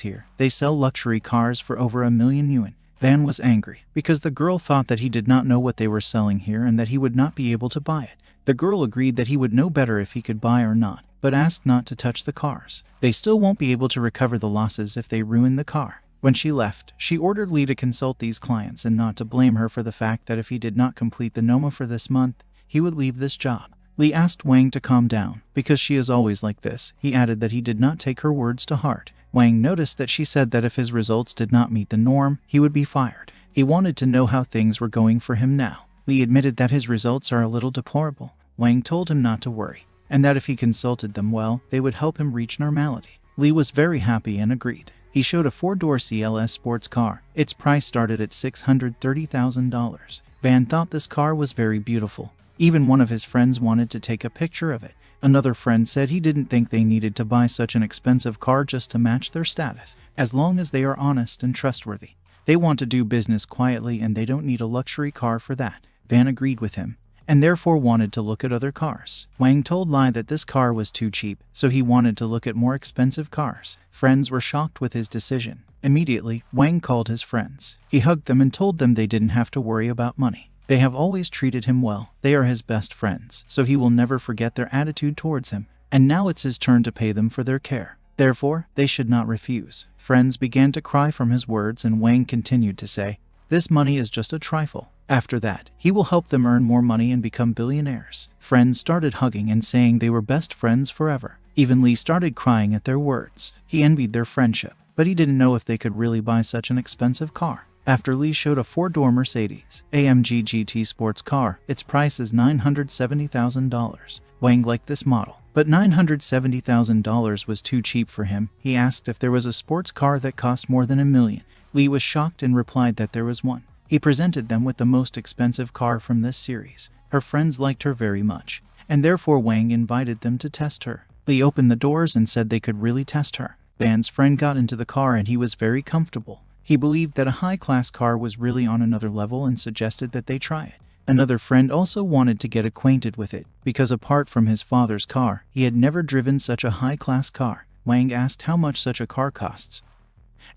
A: here. They sell luxury cars for over 1,000,000 yuan. Van was angry, because the girl thought that he did not know what they were selling here and that he would not be able to buy it. The girl agreed that he would know better if he could buy or not, but asked not to touch the cars. They still won't be able to recover the losses if they ruin the car. When she left, she ordered Lee to consult these clients and not to blame her for the fact that if he did not complete the NOMA for this month, he would leave this job. Lee asked Wang to calm down, because she is always like this. He added that he did not take her words to heart. Wang noticed that she said that if his results did not meet the norm, he would be fired. He wanted to know how things were going for him now. Lee admitted that his results are a little deplorable. Wang told him not to worry, and that if he consulted them well, they would help him reach normality. Lee was very happy and agreed. He showed a 4-door CLS sports car. Its price started at $630,000. Van thought this car was very beautiful. Even one of his friends wanted to take a picture of it. Another friend said he didn't think they needed to buy such an expensive car just to match their status, as long as they are honest and trustworthy. They want to do business quietly and they don't need a luxury car for that. Van agreed with him, and therefore wanted to look at other cars. Wang told Lai that this car was too cheap, so he wanted to look at more expensive cars. Friends were shocked with his decision. Immediately, Wang called his friends. He hugged them and told them they didn't have to worry about money. They have always treated him well. They are his best friends, so he will never forget their attitude towards him. And now it's his turn to pay them for their care. Therefore, they should not refuse. Friends began to cry from his words, and Wang continued to say, "This money is just a trifle. After that, he will help them earn more money and become billionaires." Friends started hugging and saying they were best friends forever. Even Lee started crying at their words. He envied their friendship, but he didn't know if they could really buy such an expensive car. After Lee showed a 4-door Mercedes AMG GT sports car, its price is $970,000. Wang liked this model, but $970,000 was too cheap for him. He asked if there was a sports car that cost more than $1 million. Lee was shocked and replied that there was one. He presented them with the most expensive car from this series. Her friends liked her very much, and therefore Wang invited them to test her. Lee opened the doors and said they could really test her. Van's friend got into the car and he was very comfortable. He believed that a high-class car was really on another level and suggested that they try it. Another friend also wanted to get acquainted with it, because apart from his father's car, he had never driven such a high-class car. Wang asked how much such a car costs,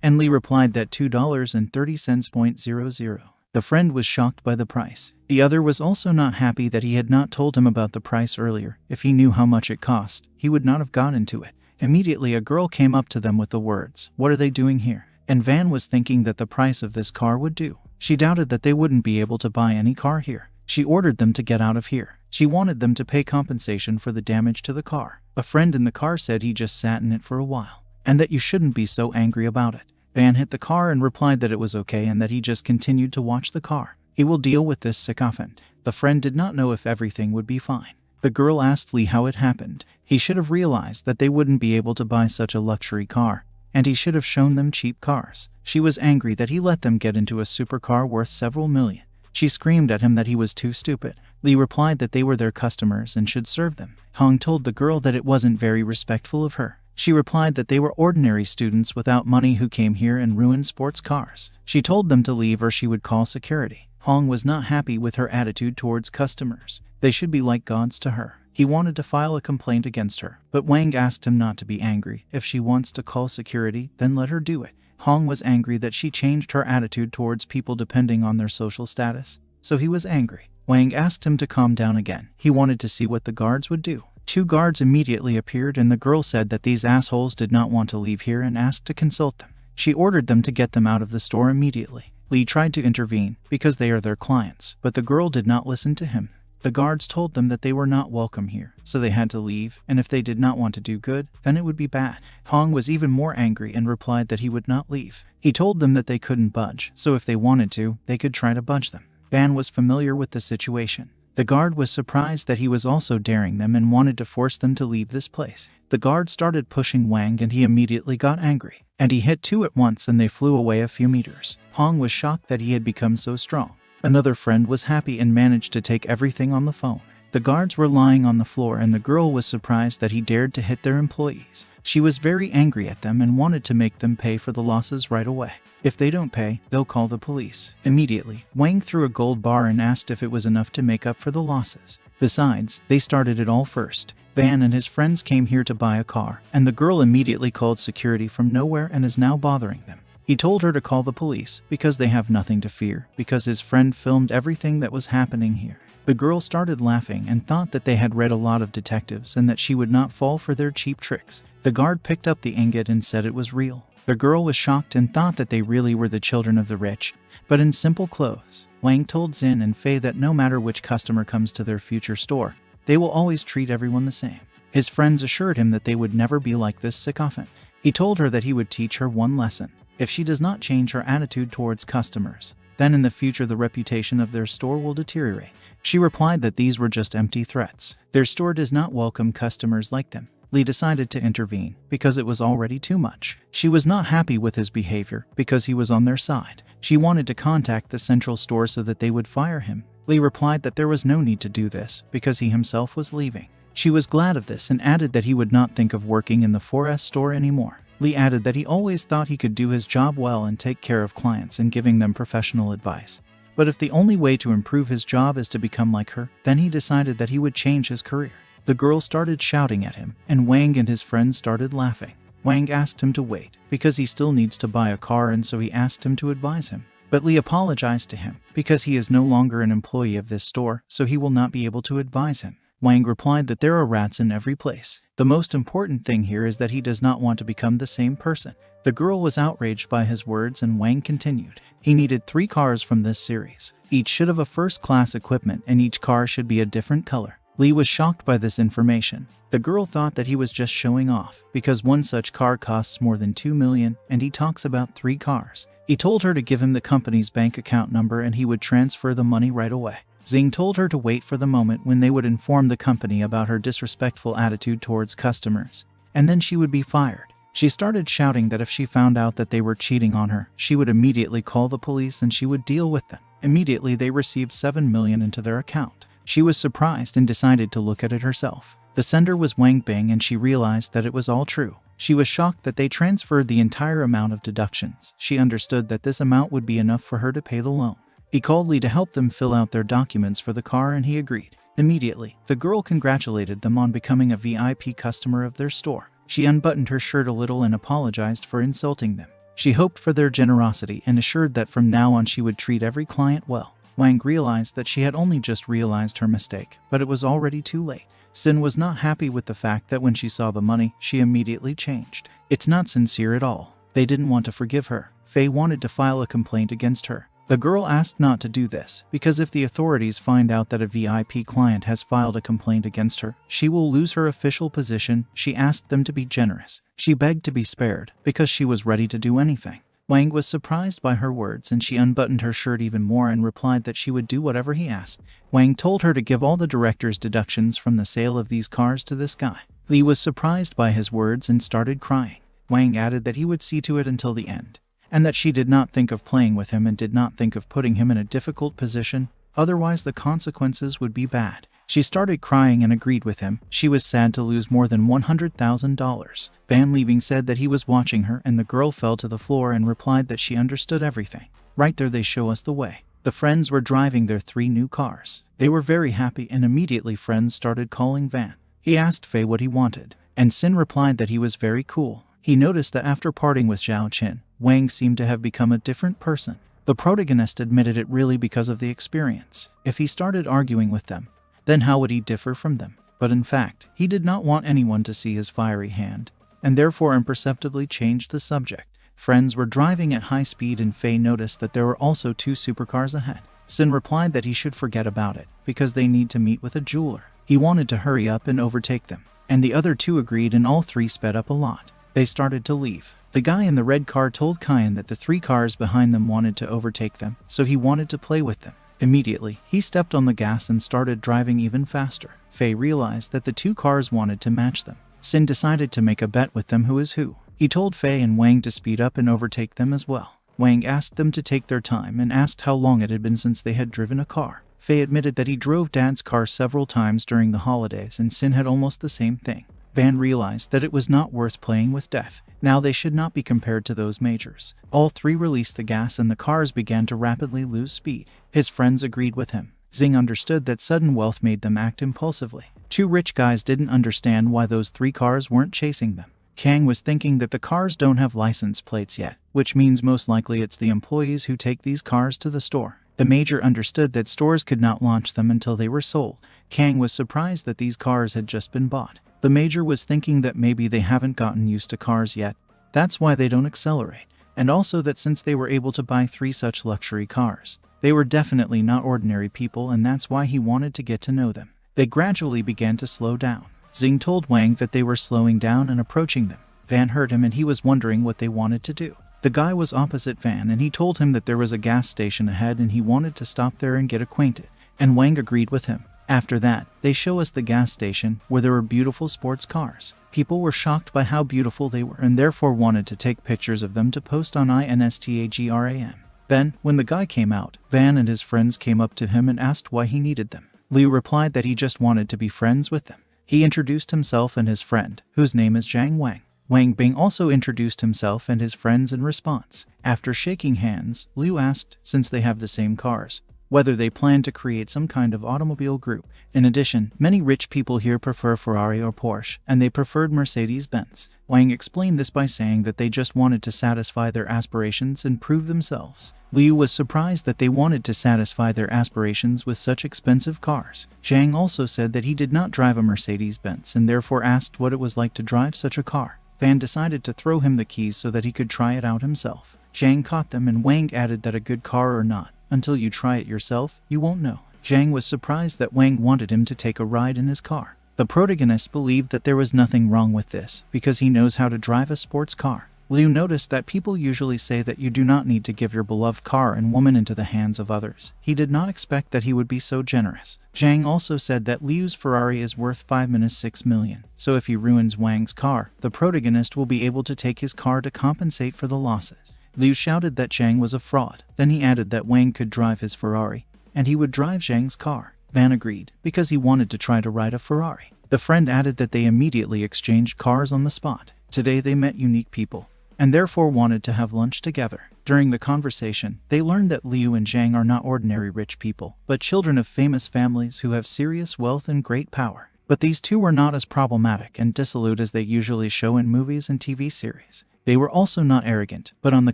A: and Lee replied that $2.30.00. The friend was shocked by the price. The other was also not happy that he had not told him about the price earlier. If he knew how much it cost, he would not have gone into it. Immediately a girl came up to them with the words, "What are they doing here?" And Van was thinking that the price of this car would do. She doubted that they wouldn't be able to buy any car here. She ordered them to get out of here. She wanted them to pay compensation for the damage to the car. A friend in the car said he just sat in it for a while, and that you shouldn't be so angry about it. Van hit the car and replied that it was okay and that he just continued to watch the car. He will deal with this sycophant. The friend did not know if everything would be fine. The girl asked Lee how it happened. He should have realized that they wouldn't be able to buy such a luxury car, and he should have shown them cheap cars. She was angry that he let them get into a supercar worth several million. She screamed at him that he was too stupid. Lee replied that they were their customers and should serve them. Hong told the girl that it wasn't very respectful of her. She replied that they were ordinary students without money who came here and ruined sports cars. She told them to leave or she would call security. Hong was not happy with her attitude towards customers. They should be like gods to her. He wanted to file a complaint against her, but Wang asked him not to be angry. If she wants to call security, then let her do it. Hong was angry that she changed her attitude towards people depending on their social status, so he was angry. Wang asked him to calm down again. He wanted to see what the guards would do. 2 guards immediately appeared and the girl said that these assholes did not want to leave here and asked to consult them. She ordered them to get them out of the store immediately. Lee tried to intervene because they are their clients, but the girl did not listen to him. The guards told them that they were not welcome here, so they had to leave, and if they did not want to do good, then it would be bad. Hong was even more angry and replied that he would not leave. He told them that they couldn't budge, so if they wanted to, they could try to budge them. Van was familiar with the situation. The guard was surprised that he was also daring them and wanted to force them to leave this place. The guard started pushing Wang and he immediately got angry, and he hit 2 at once and they flew away a few meters. Hong was shocked that he had become so strong. Another friend was happy and managed to take everything on the phone. The guards were lying on the floor and the girl was surprised that he dared to hit their employees. She was very angry at them and wanted to make them pay for the losses right away. If they don't pay, they'll call the police. Immediately, Wang threw a gold bar and asked if it was enough to make up for the losses. Besides, they started it all first. Van and his friends came here to buy a car, and the girl immediately called security from nowhere and is now bothering them. He told her to call the police because they have nothing to fear, because his friend filmed everything that was happening here. The girl started laughing and thought that they had read a lot of detectives and that she would not fall for their cheap tricks. The guard picked up the ingot and said it was real. The girl was shocked and thought that they really were the children of the rich, but in simple clothes. Wang told Xin and Fei that no matter which customer comes to their future store, they will always treat everyone the same. His friends assured him that they would never be like this sycophant. He told her that he would teach her one lesson. If she does not change her attitude towards customers, then in the future the reputation of their store will deteriorate. She replied that these were just empty threats. Their store does not welcome customers like them. Lee decided to intervene because it was already too much. She was not happy with his behavior because he was on their side. She wanted to contact the central store so that they would fire him. Lee replied that there was no need to do this because he himself was leaving. She was glad of this and added that he would not think of working in the 4S store anymore. Lee added that he always thought he could do his job well and take care of clients and giving them professional advice. But if the only way to improve his job is to become like her, then he decided that he would change his career. The girl started shouting at him, and Wang and his friends started laughing. Wang asked him to wait, because he still needs to buy a car, and so he asked him to advise him. But Lee apologized to him, because he is no longer an employee of this store, so he will not be able to advise him. Wang replied that there are rats in every place. The most important thing here is that he does not want to become the same person. The girl was outraged by his words, and Wang continued. He needed 3 cars from this series. Each should have a first-class equipment, and each car should be a different color. Lee was shocked by this information. The girl thought that he was just showing off, because one such car costs more than 2 million, and he talks about 3 cars. He told her to give him the company's bank account number and he would transfer the money right away. Zing told her to wait for the moment when they would inform the company about her disrespectful attitude towards customers, and then she would be fired. She started shouting that if she found out that they were cheating on her, she would immediately call the police and she would deal with them. Immediately they received 7 million into their account. She was surprised and decided to look at it herself. The sender was Wang Bing, and she realized that it was all true. She was shocked that they transferred the entire amount of deductions. She understood that this amount would be enough for her to pay the loan. He called Lee to help them fill out their documents for the car, and he agreed. Immediately, the girl congratulated them on becoming a VIP customer of their store. She unbuttoned her shirt a little and apologized for insulting them. She hoped for their generosity and assured that from now on she would treat every client well. Wang realized that she had only just realized her mistake, but it was already too late. Sin was not happy with the fact that when she saw the money, she immediately changed. It's not sincere at all. They didn't want to forgive her. Faye wanted to file a complaint against her. The girl asked not to do this, because if the authorities find out that a VIP client has filed a complaint against her, she will lose her official position. She asked them to be generous. She begged to be spared, because she was ready to do anything. Wang was surprised by her words, and she unbuttoned her shirt even more and replied that she would do whatever he asked. Wang told her to give all the director's deductions from the sale of these cars to this guy. Lee was surprised by his words and started crying. Wang added that he would see to it until the end, and that she did not think of playing with him and did not think of putting him in a difficult position, otherwise the consequences would be bad. She started crying and agreed with him. She was sad to lose more than $100,000. Van leaving said that he was watching her, and the girl fell to the floor and replied that she understood everything. Right there they show us the way. The friends were driving their 3 new cars. They were very happy, and immediately friends started calling Van. He asked Faye what he wanted, and Sin replied that he was very cool. He noticed that after parting with Zhao Qin, Wang seemed to have become a different person. The protagonist admitted it really because of the experience. If he started arguing with them, then how would he differ from them? But in fact, he did not want anyone to see his fiery hand, and therefore imperceptibly changed the subject. Friends were driving at high speed, and Faye noticed that there were also 2 supercars ahead. Sin replied that he should forget about it, because they need to meet with a jeweler. He wanted to hurry up and overtake them, and the other 2 agreed, and all 3 sped up a lot. They started to leave. The guy in the red car told Kyan that the 3 cars behind them wanted to overtake them, so he wanted to play with them. Immediately, he stepped on the gas and started driving even faster. Faye realized that the 2 cars wanted to match them. Sin decided to make a bet with them who is who. He told Faye and Wang to speed up and overtake them as well. Wang asked them to take their time and asked how long it had been since they had driven a car. Faye admitted that he drove Dad's car several times during the holidays, and Sin had almost the same thing. Van realized that it was not worth playing with death. Now they should not be compared to those majors. All 3 released the gas and the cars began to rapidly lose speed. His friends agreed with him. Zing understood that sudden wealth made them act impulsively. 2 rich guys didn't understand why those 3 cars weren't chasing them. Kang was thinking that the cars don't have license plates yet, which means most likely it's the employees who take these cars to the store. The major understood that stores could not launch them until they were sold. Kang was surprised that these cars had just been bought. The major was thinking that maybe they haven't gotten used to cars yet. That's why they don't accelerate. And also that since they were able to buy 3 such luxury cars, they were definitely not ordinary people, and that's why he wanted to get to know them. They gradually began to slow down. Zing told Wang that they were slowing down and approaching them. Van heard him, and he was wondering what they wanted to do. The guy was opposite Van, and he told him that there was a gas station ahead and he wanted to stop there and get acquainted. And Wang agreed with him. After that, they show us the gas station where there were beautiful sports cars. People were shocked by how beautiful they were and therefore wanted to take pictures of them to post on Instagram. Then, when the guy came out, Van and his friends came up to him and asked why he needed them. Liu replied that he just wanted to be friends with them. He introduced himself and his friend, whose name is Zhang Wang. Wang Bing also introduced himself and his friends in response. After shaking hands, Liu asked, since they have the same cars, whether they plan to create some kind of automobile group. In addition, many rich people here prefer Ferrari or Porsche, and they preferred Mercedes-Benz. Wang explained this by saying that they just wanted to satisfy their aspirations and prove themselves. Liu was surprised that they wanted to satisfy their aspirations with such expensive cars. Zhang also said that he did not drive a Mercedes-Benz and therefore asked what it was like to drive such a car. Van decided to throw him the keys so that he could try it out himself. Zhang caught them and Wang added that a good car or not, until you try it yourself, you won't know. Zhang was surprised that Wang wanted him to take a ride in his car. The protagonist believed that there was nothing wrong with this, because he knows how to drive a sports car. Liu noticed that people usually say that you do not need to give your beloved car and woman into the hands of others. He did not expect that he would be so generous. Zhang also said that Liu's Ferrari is worth 5-6 million, so if he ruins Wang's car, the protagonist will be able to take his car to compensate for the losses. Liu shouted that Zhang was a fraud. Then he added that Wang could drive his Ferrari, and he would drive Zhang's car. Van agreed, because he wanted to try to ride a Ferrari. The friend added that they immediately exchanged cars on the spot. Today they met unique people, and therefore wanted to have lunch together. During the conversation, they learned that Liu and Zhang are not ordinary rich people, but children of famous families who have serious wealth and great power. But these two were not as problematic and dissolute as they usually show in movies and TV series. They were also not arrogant, but on the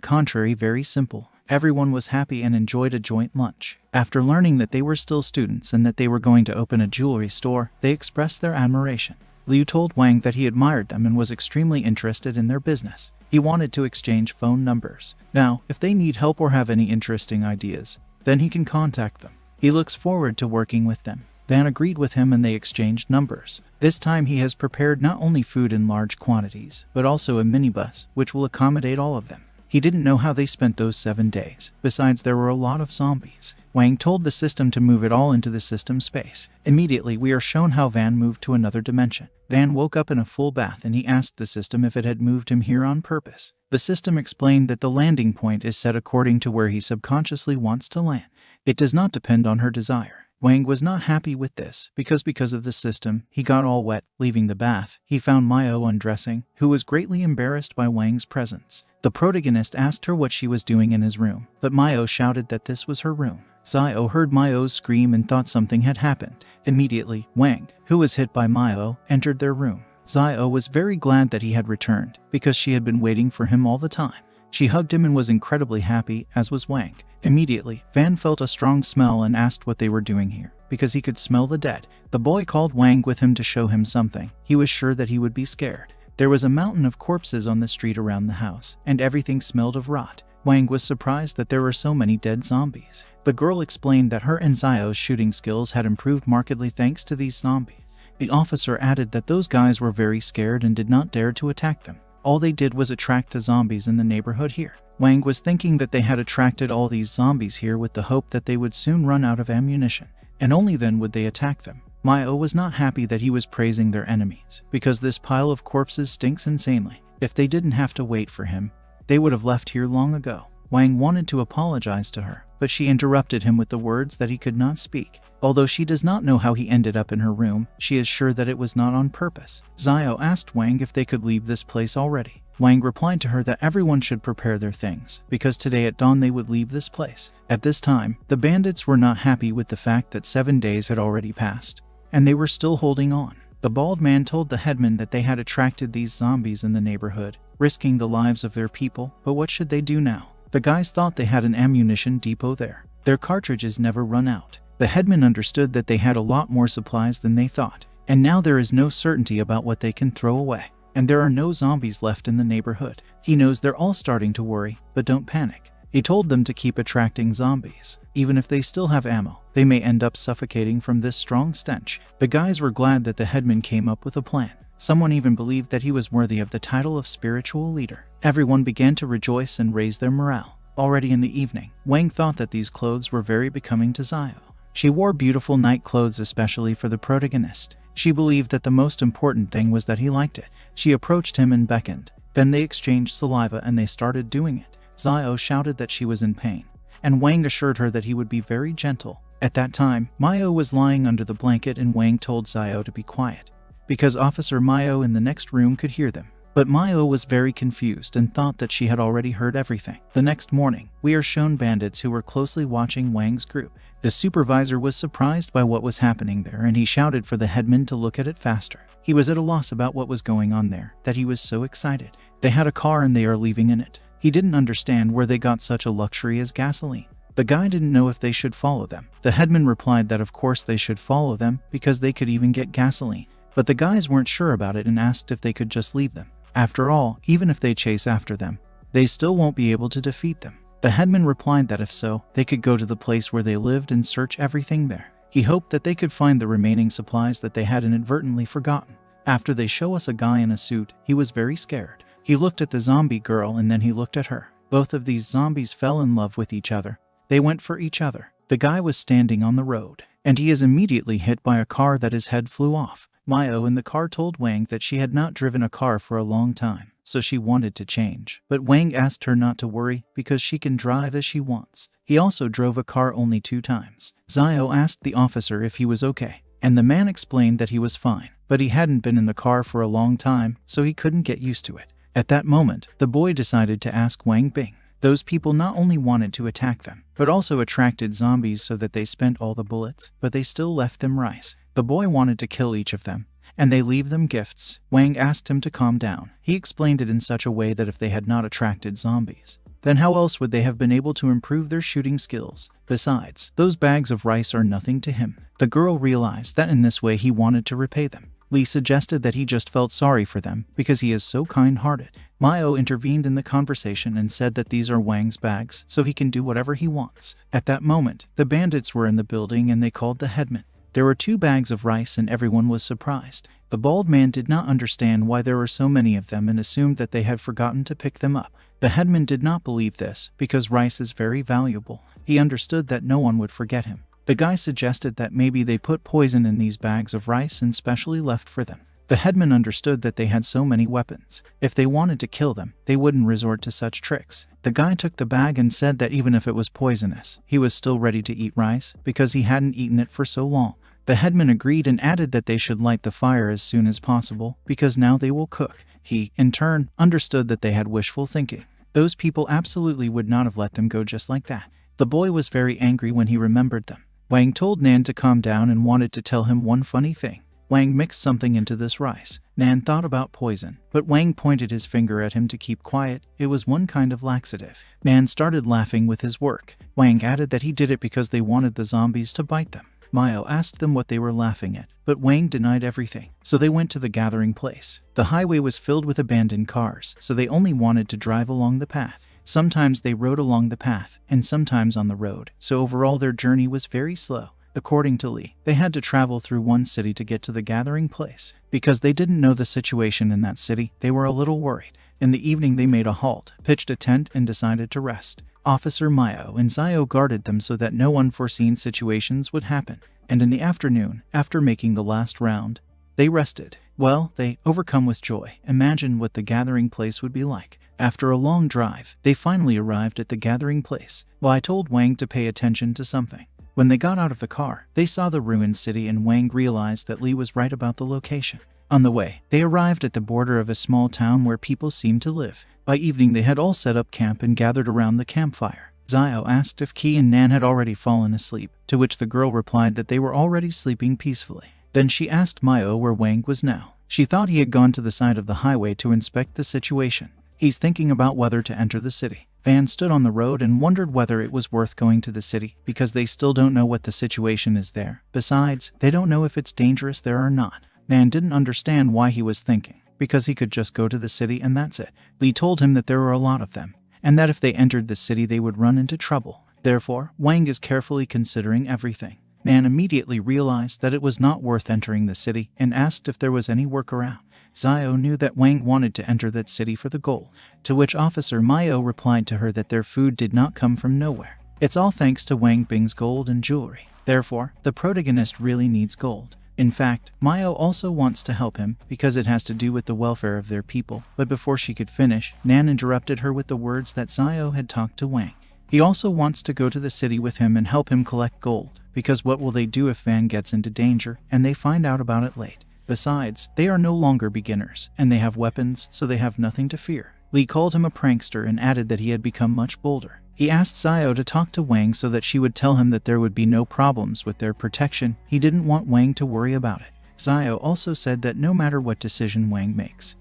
A: contrary very simple. Everyone was happy and enjoyed a joint lunch. After learning that they were still students and that they were going to open a jewelry store, they expressed their admiration. Liu told Wang that he admired them and was extremely interested in their business. He wanted to exchange phone numbers. Now, if they need help or have any interesting ideas, then he can contact them. He looks forward to working with them. Van agreed with him and they exchanged numbers. This time he has prepared not only food in large quantities, but also a minibus, which will accommodate all of them. He didn't know how they spent those 7 days. Besides, there were a lot of zombies. Wang told the system to move it all into the system space. Immediately, we are shown how Van moved to another dimension. Van woke up in a full bath and he asked the system if it had moved him here on purpose. The system explained that the landing point is set according to where he subconsciously wants to land. It does not depend on her desire. Wang was not happy with this, because of the system, he got all wet. Leaving the bath, he found Mio undressing, who was greatly embarrassed by Wang's presence. The protagonist asked her what she was doing in his room, but Mio shouted that this was her room. Zio heard Mio's scream and thought something had happened. Immediately, Wang, who was hit by Mio, entered their room. Zio was very glad that he had returned, because she had been waiting for him all the time. She hugged him and was incredibly happy, as was Wang. Immediately, Van felt a strong smell and asked what they were doing here, because he could smell the dead. The boy called Wang with him to show him something. He was sure that he would be scared. There was a mountain of corpses on the street around the house, and everything smelled of rot. Wang was surprised that there were so many dead zombies. The girl explained that her and Zio's shooting skills had improved markedly thanks to these zombies. The officer added that those guys were very scared and did not dare to attack them. All they did was attract the zombies in the neighborhood here. Wang was thinking that they had attracted all these zombies here with the hope that they would soon run out of ammunition, and only then would they attack them. Mio was not happy that he was praising their enemies, because this pile of corpses stinks insanely. If they didn't have to wait for him, they would have left here long ago. Wang wanted to apologize to her, but she interrupted him with the words that he could not speak. Although she does not know how he ended up in her room, she is sure that it was not on purpose. Zio asked Wang if they could leave this place already. Wang replied to her that everyone should prepare their things, because today at dawn they would leave this place. At this time, the bandits were not happy with the fact that 7 days had already passed, and they were still holding on. The bald man told the headman that they had attracted these zombies in the neighborhood, risking the lives of their people, but what should they do now? The guys thought they had an ammunition depot there. Their cartridges never run out. The headman understood that they had a lot more supplies than they thought, and now there is no certainty about what they can throw away. And there are no zombies left in the neighborhood. He knows they're all starting to worry, but don't panic. He told them to keep attracting zombies. Even if they still have ammo, they may end up suffocating from this strong stench. The guys were glad that the headman came up with a plan. Someone even believed that he was worthy of the title of spiritual leader. Everyone began to rejoice and raise their morale. Already in the evening, Wang thought that these clothes were very becoming to Zio. She wore beautiful night clothes especially for the protagonist. She believed that the most important thing was that he liked it. She approached him and beckoned. Then they exchanged saliva and they started doing it. Zio shouted that she was in pain, and Wang assured her that he would be very gentle. At that time, Mio was lying under the blanket and Wang told Zio to be quiet, because Officer Mayo in the next room could hear them. But Mayo was very confused and thought that she had already heard everything. The next morning, we are shown bandits who were closely watching Wang's group. The supervisor was surprised by what was happening there, and he shouted for the headman to look at it faster. He was at a loss about what was going on there, that he was so excited. They had a car and they are leaving in it. He didn't understand where they got such a luxury as gasoline. The guy didn't know if they should follow them. The headman replied that of course they should follow them because they could even get gasoline. But the guys weren't sure about it and asked if they could just leave them. After all, even if they chase after them, they still won't be able to defeat them. The headman replied that if so, they could go to the place where they lived and search everything there. He hoped that they could find the remaining supplies that they had inadvertently forgotten. After they show us a guy in a suit, he was very scared. He looked at the zombie girl and then he looked at her. Both of these zombies fell in love with each other. They went for each other. The guy was standing on the road, and he is immediately hit by a car that his head flew off. Mayo in the car told Wang that she had not driven a car for a long time, so she wanted to change. But Wang asked her not to worry because she can drive as she wants. He also drove a car only 2 times. Zio asked the officer if he was okay, and the man explained that he was fine, but he hadn't been in the car for a long time, so he couldn't get used to it. At that moment, the boy decided to ask Wang Bing. Those people not only wanted to attack them, but also attracted zombies so that they spent all the bullets, but they still left them rice. The boy wanted to kill each of them, and they leave them gifts. Wang asked him to calm down. He explained it in such a way that if they had not attracted zombies, then how else would they have been able to improve their shooting skills? Besides, those bags of rice are nothing to him. The girl realized that in this way he wanted to repay them. Lee suggested that he just felt sorry for them because he is so kind-hearted. Mayo intervened in the conversation and said that these are Wang's bags, so he can do whatever he wants. At that moment, the bandits were in the building and they called the headman. There were 2 bags of rice and everyone was surprised. The bald man did not understand why there were so many of them and assumed that they had forgotten to pick them up. The headman did not believe this because rice is very valuable. He understood that no one would forget him. The guy suggested that maybe they put poison in these bags of rice and specially left for them. The headman understood that they had so many weapons. If they wanted to kill them, they wouldn't resort to such tricks. The guy took the bag and said that even if it was poisonous, he was still ready to eat rice because he hadn't eaten it for so long. The headman agreed and added that they should light the fire as soon as possible because now they will cook. He, in turn, understood that they had wishful thinking. Those people absolutely would not have let them go just like that. The boy was very angry when he remembered them. Wang told Nan to calm down and wanted to tell him one funny thing. Wang mixed something into this rice. Nan thought about poison, but Wang pointed his finger at him to keep quiet. It was one kind of laxative. Nan started laughing with his work. Wang added that he did it because they wanted the zombies to bite them. Mayo asked them what they were laughing at, but Wang denied everything, so they went to the gathering place. The highway was filled with abandoned cars, so they only wanted to drive along the path. Sometimes they rode along the path, and sometimes on the road, so overall their journey was very slow. According to Lee, they had to travel through one city to get to the gathering place. Because they didn't know the situation in that city, they were a little worried. In the evening they made a halt, pitched a tent, and decided to rest. Officer Mayo and Zio guarded them so that no unforeseen situations would happen. And in the afternoon, after making the last round, they rested. Well, they, overcome with joy, imagined what the gathering place would be like. After a long drive, they finally arrived at the gathering place. Well, I told Wang to pay attention to something. When they got out of the car, they saw the ruined city and Wang realized that Lee was right about the location. On the way, they arrived at the border of a small town where people seemed to live. By evening, they had all set up camp and gathered around the campfire. Zio asked if Ki and Nan had already fallen asleep, to which the girl replied that they were already sleeping peacefully. Then she asked Mayo where Wang was now. She thought he had gone to the side of the highway to inspect the situation. He's thinking about whether to enter the city. Van stood on the road and wondered whether it was worth going to the city because they still don't know what the situation is there. Besides, they don't know if it's dangerous there or not. Van didn't understand why he was thinking, because he could just go to the city and that's it. Lee told him that there were a lot of them, and that if they entered the city they would run into trouble. Therefore, Wang is carefully considering everything. Nan immediately realized that it was not worth entering the city and asked if there was any workaround. Zio knew that Wang wanted to enter that city for the gold, to which Officer Mayo replied to her that their food did not come from nowhere. It's all thanks to Wang Bing's gold and jewelry. Therefore, the protagonist really needs gold. In fact, Mayo also wants to help him because it has to do with the welfare of their people, but before she could finish, Nan interrupted her with the words that Zio had talked to Wang. He also wants to go to the city with him and help him collect gold, because what will they do if Van gets into danger and they find out about it late? Besides, they are no longer beginners, and they have weapons, so they have nothing to fear. Lee called him a prankster and added that he had become much bolder. He asked Xiao to talk to Wang so that she would tell him that there would be no problems with their protection. He didn't want Wang to worry about it. Xiao also said that no matter what decision Wang makes,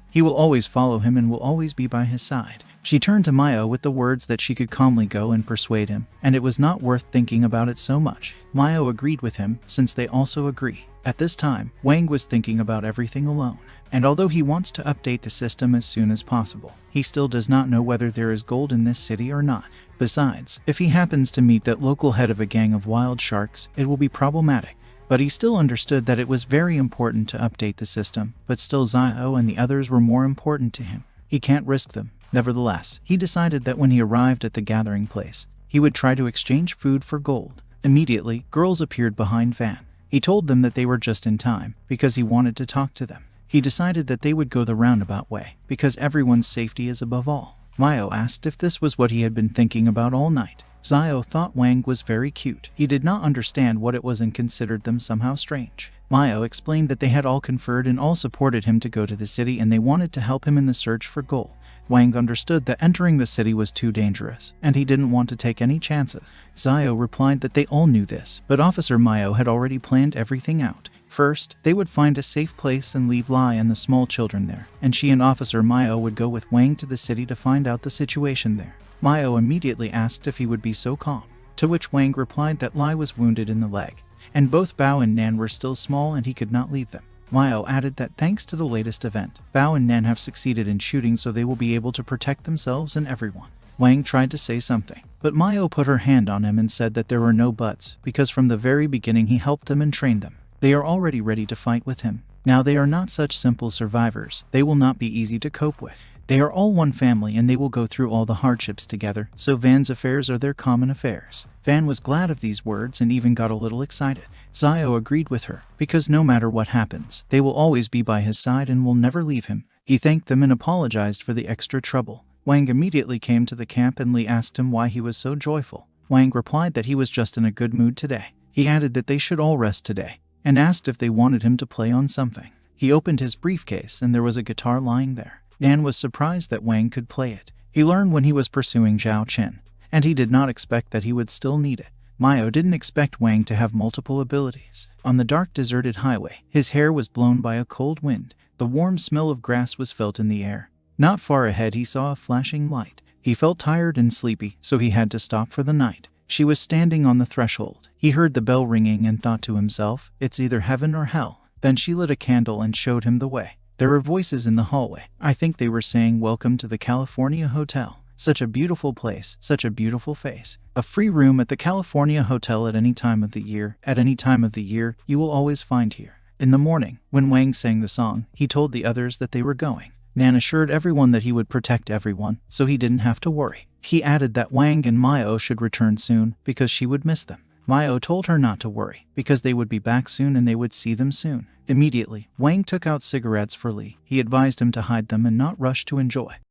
A: he will always follow him and will always be by his side. She turned to Maya with the words that she could calmly go and persuade him, and it was not worth thinking about it so much. Maya agreed with him, since they also agree. At this time, Wang was thinking about everything alone, and although he wants to update the system as soon as possible, he still does not know whether there is gold in this city or not. Besides, if he happens to meet that local head of a gang of wild sharks, it will be problematic. But he still understood that it was very important to update the system, but still Xiao and the others were more important to him. He can't risk them. Nevertheless, he decided that when he arrived at the gathering place, he would try to exchange food for gold. Immediately, girls appeared behind Van. He told them that they were just in time, because he wanted to talk to them. He decided that they would go the roundabout way, because everyone's safety is above all. Mayo asked if this was what he had been thinking about all night. Xiao thought Wang was very cute. He did not understand what it was and considered them somehow strange. Mayo explained that they had all conferred and all supported him to go to the city and they wanted to help him in the search for gold. Wang understood that entering the city was too dangerous, and he didn't want to take any chances. Xiao replied that they all knew this, but Officer Mayo had already planned everything out. First, they would find a safe place and leave Lai and the small children there, and she and Officer Mayo would go with Wang to the city to find out the situation there. Mayo immediately asked if he would be so calm, to which Wang replied that Lai was wounded in the leg, and both Bao and Nan were still small and he could not leave them. Mayo added that thanks to the latest event, Bao and Nan have succeeded in shooting so they will be able to protect themselves and everyone. Wang tried to say something, but Mayo put her hand on him and said that there were no buts, because from the very beginning he helped them and trained them. They are already ready to fight with him. Now they are not such simple survivors. They will not be easy to cope with. They are all one family and they will go through all the hardships together, so Van's affairs are their common affairs. Van was glad of these words and even got a little excited. Xiao agreed with her, because no matter what happens, they will always be by his side and will never leave him. He thanked them and apologized for the extra trouble. Wang immediately came to the camp and Li asked him why he was so joyful. Wang replied that he was just in a good mood today. He added that they should all rest today, and asked if they wanted him to play on something. He opened his briefcase and there was a guitar lying there. Nan was surprised that Wang could play it. He learned when he was pursuing Zhao Chen, and he did not expect that he would still need it. Mayo didn't expect Wang to have multiple abilities. On the dark deserted highway, his hair was blown by a cold wind. The warm smell of grass was felt in the air. Not far ahead he saw a flashing light. He felt tired and sleepy, so he had to stop for the night. She was standing on the threshold. He heard the bell ringing and thought to himself, it's either heaven or hell. Then she lit a candle and showed him the way. There were voices in the hallway. I think they were saying, "Welcome to the California Hotel. Such a beautiful place, such a beautiful face. A free room at the California Hotel at any time of the year. At any time of the year, you will always find here." In the morning, when Wang sang the song, he told the others that they were going. Nan assured everyone that he would protect everyone, so he didn't have to worry. He added that Wang and Mayo should return soon, because she would miss them. Mayo told her not to worry, because they would be back soon and they would see them soon. Immediately, Wang took out cigarettes for Li. He advised him to hide them and not rush to enjoy.